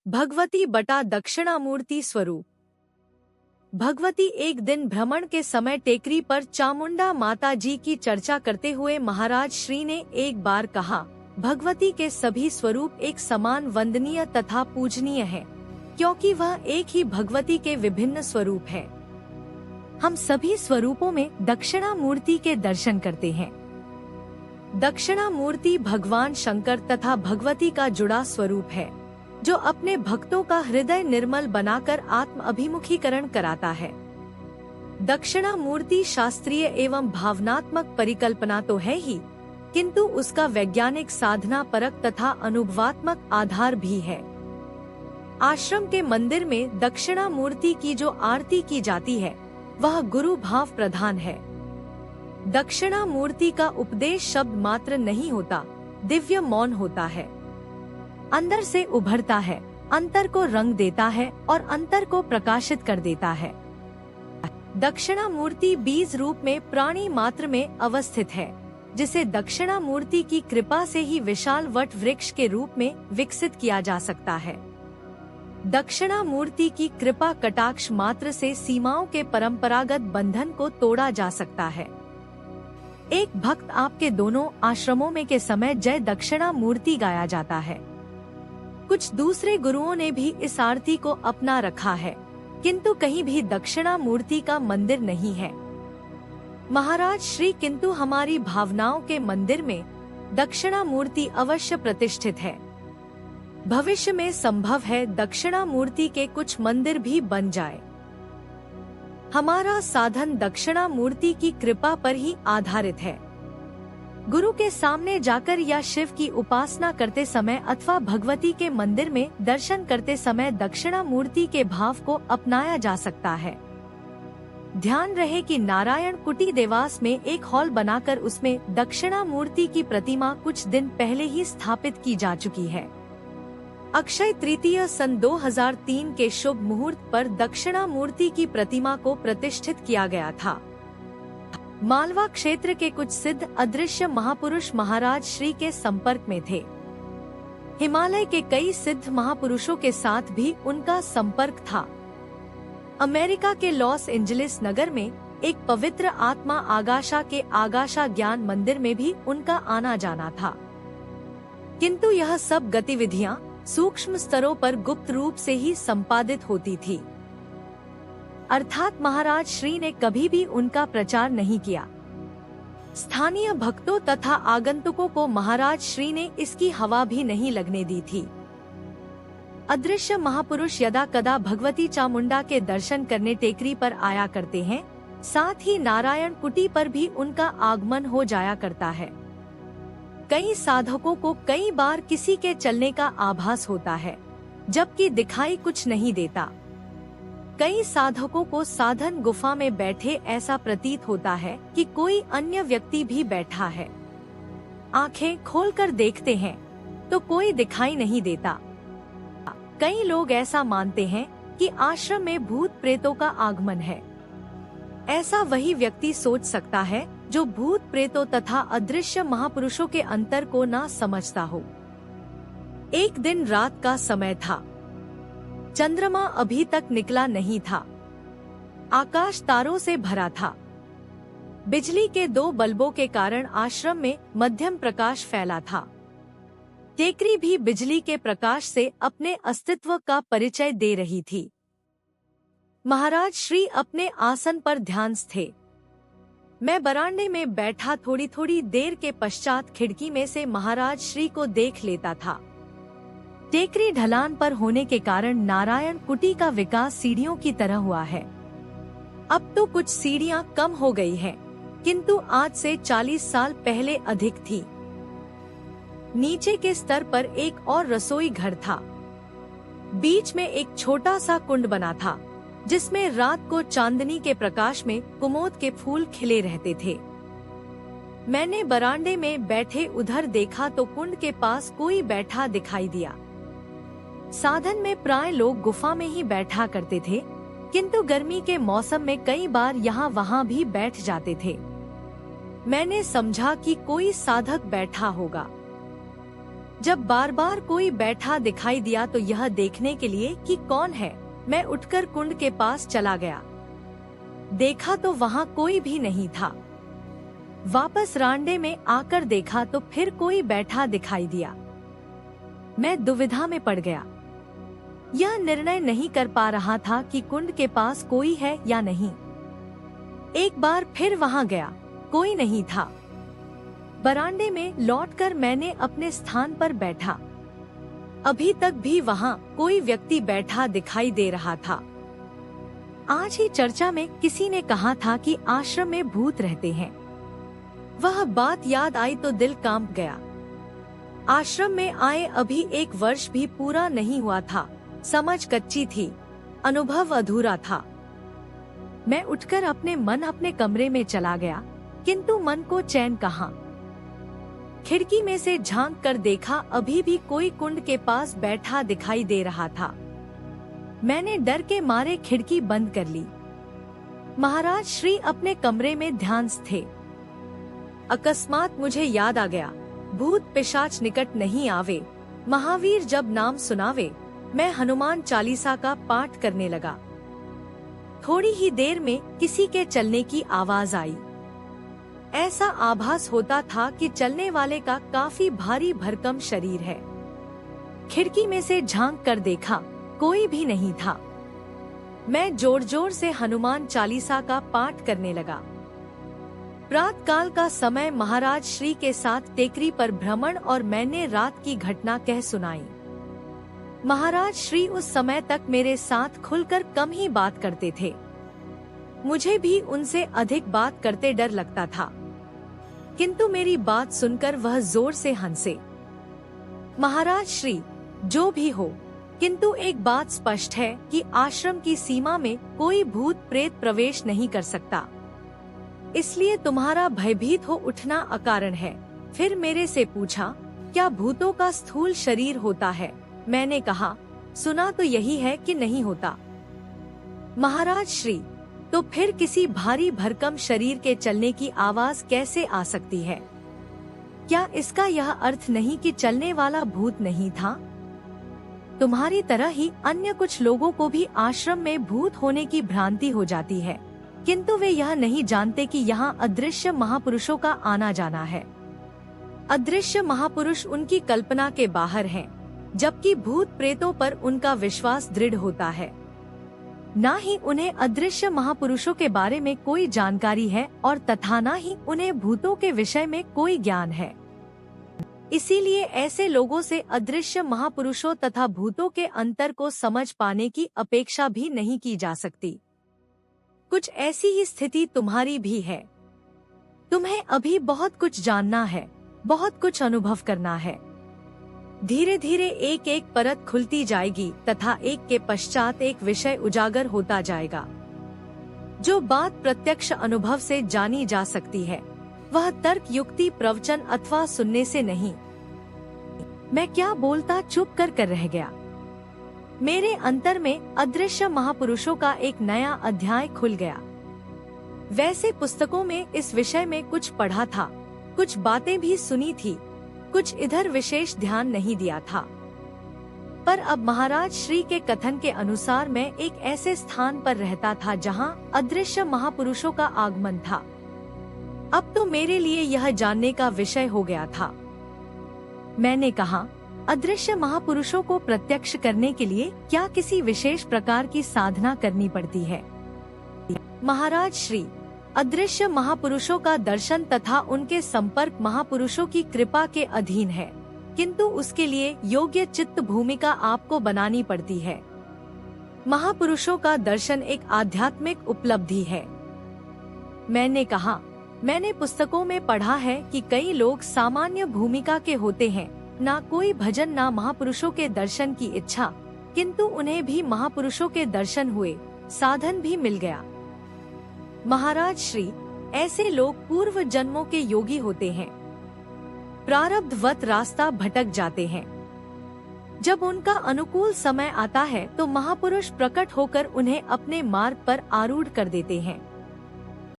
भगवती बटा दक्षिणामूर्ति स्वरूप। भगवती एक दिन भ्रमण के समय टेकरी पर चामुंडा माता जी की चर्चा करते हुए महाराज श्री ने एक बार कहा, भगवती के सभी स्वरूप एक समान वंदनीय तथा पूजनीय हैं, क्योंकि वह एक ही भगवती के विभिन्न स्वरूप हैं। हम सभी स्वरूपों में दक्षिणामूर्ति के दर्शन करते हैं। दक्षिणामूर्ति भगवान शंकर तथा भगवती का जुड़ा स्वरूप है, जो अपने भक्तों का हृदय निर्मल बनाकर आत्म अभिमुखीकरण कराता है। दक्षिणामूर्ति शास्त्रीय एवं भावनात्मक परिकल्पना तो है ही, किंतु उसका वैज्ञानिक साधना परक तथा अनुभवात्मक आधार भी है। आश्रम के मंदिर में दक्षिणामूर्ति की जो आरती की जाती है, वह गुरु भाव प्रधान है। दक्षिणामूर्ति का उपदेश शब्द मात्र नहीं होता, दिव्य मौन होता है। अंदर से उभरता है, अंतर को रंग देता है और अंतर को प्रकाशित कर देता है। दक्षिणामूर्ति बीज रूप में प्राणी मात्र में अवस्थित है, जिसे दक्षिणामूर्ति की कृपा से ही विशाल वट वृक्ष के रूप में विकसित किया जा सकता है। दक्षिणामूर्ति की कृपा कटाक्ष मात्र से सीमाओं के परंपरागत बंधन को तोड़ा जा सकता है। एक भक्त आपके दोनों आश्रमों में के समय जय दक्षिणामूर्ति गाया जाता है। कुछ दूसरे गुरुओं ने भी इस आरती को अपना रखा है, किंतु कहीं भी दक्षिणामूर्ति का मंदिर नहीं है। महाराज श्री किंतु हमारी भावनाओं के मंदिर में दक्षिणामूर्ति अवश्य प्रतिष्ठित है। भविष्य में संभव है दक्षिणामूर्ति के कुछ मंदिर भी बन जाए। हमारा साधन दक्षिणामूर्ति की कृपा पर ही आधारित है। गुरु के सामने जाकर या शिव की उपासना करते समय अथवा भगवती के मंदिर में दर्शन करते समय दक्षिणामूर्ति के भाव को अपनाया जा सकता है। ध्यान रहे कि नारायण कुटी देवास में एक हॉल बनाकर उसमें दक्षिणामूर्ति की प्रतिमा कुछ दिन पहले ही स्थापित की जा चुकी है। अक्षय तृतीया सन 2003 के शुभ मुहूर्त पर दक्षिणामूर्ति की प्रतिमा को प्रतिष्ठित किया गया था। मालवा क्षेत्र के कुछ सिद्ध अदृश्य महापुरुष महाराज श्री के संपर्क में थे। हिमालय के कई सिद्ध महापुरुषों के साथ भी उनका संपर्क था। अमेरिका के लॉस एंजलिस नगर में एक पवित्र आत्मा आगाशा के आगाशा ज्ञान मंदिर में भी उनका आना जाना था, किंतु यह सब गतिविधियां सूक्ष्म स्तरों पर गुप्त रूप से ही संपादित होती थी। अर्थात महाराज श्री ने कभी भी उनका प्रचार नहीं किया। स्थानीय भक्तों तथा आगंतुकों को महाराज श्री ने इसकी हवा भी नहीं लगने दी थी। अदृश्य महापुरुष यदा कदा भगवती चामुंडा के दर्शन करने टेकरी पर आया करते हैं, साथ ही नारायण कुटी पर भी उनका आगमन हो जाया करता है। कई साधकों को कई बार किसी के चलने का आभास होता है, जबकि दिखाई कुछ नहीं देता। कई साधकों को साधन गुफा में बैठे ऐसा प्रतीत होता है कि कोई अन्य व्यक्ति भी बैठा है। आंखें खोलकर देखते हैं तो कोई दिखाई नहीं देता। कई लोग ऐसा मानते हैं कि आश्रम में भूत प्रेतों का आगमन है। ऐसा वही व्यक्ति सोच सकता है जो भूत प्रेतों तथा अदृश्य महापुरुषों के अंतर को ना समझता हो। एक दिन रात का समय था। चंद्रमा अभी तक निकला नहीं था। आकाश तारों से भरा था। बिजली के 2 बल्बों के कारण आश्रम में मध्यम प्रकाश फैला था। टेकरी भी बिजली के प्रकाश से अपने अस्तित्व का परिचय दे रही थी। महाराज श्री अपने आसन पर ध्यानस्थ थे। मैं बरामदे में बैठा थोड़ी थोड़ी देर के पश्चात खिड़की में से महाराज श्री को देख लेता था। टेकरी ढलान पर होने के कारण नारायण कुटी का विकास सीढ़ियों की तरह हुआ है। अब तो कुछ सीढ़ियां कम हो गई हैं, किंतु आज से 40 साल पहले अधिक थी। नीचे के स्तर पर एक और रसोई घर था। बीच में एक छोटा सा कुंड बना था, जिसमें रात को चांदनी के प्रकाश में कुमोद के फूल खिले रहते थे। मैंने बरामदे में बैठे उधर देखा तो कुंड के पास कोई बैठा दिखाई दिया। साधन में प्राय लोग गुफा में ही बैठा करते थे, किंतु गर्मी के मौसम में कई बार यहाँ वहाँ भी बैठ जाते थे। मैंने समझा कि कोई साधक बैठा होगा। जब बार बार कोई बैठा दिखाई दिया तो यह देखने के लिए कि कौन है, मैं उठकर कुंड के पास चला गया। देखा तो वहाँ कोई भी नहीं था। वापस रांडे में आकर देखा तो फिर कोई बैठा दिखाई दिया। मैं दुविधा में पड़ गया। यह निर्णय नहीं कर पा रहा था कि कुंड के पास कोई है या नहीं। एक बार फिर वहां गया, कोई नहीं था। बरामदे में लौटकर मैंने अपने स्थान पर बैठा। अभी तक भी वहां कोई व्यक्ति बैठा दिखाई दे रहा था। आज ही चर्चा में किसी ने कहा था कि आश्रम में भूत रहते हैं। वह बात याद आई तो दिल कांप गया। आश्रम में आए अभी 1 वर्ष भी पूरा नहीं हुआ था। समझ कच्ची थी, अनुभव अधूरा था। मैं उठकर अपने कमरे में चला गया, किंतु मन को चैन कहाँ। खिड़की में से झांक कर देखा, अभी भी कोई कुंड के पास बैठा दिखाई दे रहा था। मैंने डर के मारे खिड़की बंद कर ली। महाराज श्री अपने कमरे में ध्यानस्थ थे। अकस्मात मुझे याद आ गया, भूत पिशाच निकट नहीं आवे, महावीर जब नाम सुनावे। मैं हनुमान चालीसा का पाठ करने लगा। थोड़ी ही देर में किसी के चलने की आवाज आई। ऐसा आभास होता था कि चलने वाले का काफी भारी भरकम शरीर है। खिड़की में से झांक कर देखा, कोई भी नहीं था। मैं जोर जोर से हनुमान चालीसा का पाठ करने लगा। प्रातः काल का समय महाराज श्री के साथ टेकरी पर भ्रमण और मैंने रात की घटना कह सुनाई। महाराज श्री उस समय तक मेरे साथ खुलकर कम ही बात करते थे। मुझे भी उनसे अधिक बात करते डर लगता था, किंतु मेरी बात सुनकर वह जोर से हंसे। महाराज श्री जो भी हो, किंतु एक बात स्पष्ट है कि आश्रम की सीमा में कोई भूत प्रेत प्रवेश नहीं कर सकता, इसलिए तुम्हारा भयभीत हो उठना अकारण है। फिर मेरे से पूछा, क्या भूतों का स्थूल शरीर होता है? मैंने कहा, सुना तो यही है कि नहीं होता। महाराज श्री, तो फिर किसी भारी भरकम शरीर के चलने की आवाज कैसे आ सकती है? क्या इसका यह अर्थ नहीं कि चलने वाला भूत नहीं था? तुम्हारी तरह ही अन्य कुछ लोगों को भी आश्रम में भूत होने की भ्रांति हो जाती है, किंतु वे यह नहीं जानते कि यहाँ अदृश्य महापुरुषों का आना जाना है। अदृश्य महापुरुष उनकी कल्पना के बाहर हैं, जबकि भूत प्रेतों पर उनका विश्वास दृढ़ होता है। न ही उन्हें अदृश्य महापुरुषों के बारे में कोई जानकारी है और तथा न ही उन्हें भूतों के विषय में कोई ज्ञान है। इसीलिए ऐसे लोगों से अदृश्य महापुरुषों तथा भूतों के अंतर को समझ पाने की अपेक्षा भी नहीं की जा सकती। कुछ ऐसी ही स्थिति तुम्हारी भी है। तुम्हें अभी बहुत कुछ जानना है, बहुत कुछ अनुभव करना है। धीरे धीरे एक एक परत खुलती जाएगी तथा एक के पश्चात एक विषय उजागर होता जाएगा। जो बात प्रत्यक्ष अनुभव से जानी जा सकती है, वह तर्क युक्ति प्रवचन अथवा सुनने से नहीं। मैं क्या बोलता चुप कर रह गया। मेरे अंतर में अदृश्य महापुरुषों का एक नया अध्याय खुल गया। वैसे पुस्तकों में इस विषय में कुछ पढ़ा था, कुछ बातें भी सुनी थी, कुछ इधर विशेष ध्यान नहीं दिया था, पर अब महाराज श्री के कथन के अनुसार मैं एक ऐसे स्थान पर रहता था जहां अदृश्य महापुरुषों का आगमन था। अब तो मेरे लिए यह जानने का विषय हो गया था। मैंने कहा, अदृश्य महापुरुषों को प्रत्यक्ष करने के लिए क्या किसी विशेष प्रकार की साधना करनी पड़ती है? महाराज श्री, अदृश्य महापुरुषों का दर्शन तथा उनके संपर्क महापुरुषों की कृपा के अधीन है, किंतु उसके लिए योग्य चित्त भूमिका आपको बनानी पड़ती है। महापुरुषों का दर्शन एक आध्यात्मिक उपलब्धि है। मैंने कहा, मैंने पुस्तकों में पढ़ा है कि कई लोग सामान्य भूमिका के होते हैं, ना कोई भजन ना महापुरुषों के दर्शन की इच्छा, किंतु उन्हें भी महापुरुषों के दर्शन हुए, साधन भी मिल गया। महाराज श्री, ऐसे लोग पूर्व जन्मों के योगी होते हैं, प्रारब्धवत रास्ता भटक जाते हैं। जब उनका अनुकूल समय आता है तो महापुरुष प्रकट होकर उन्हें अपने मार्ग पर आरूढ़ कर देते हैं।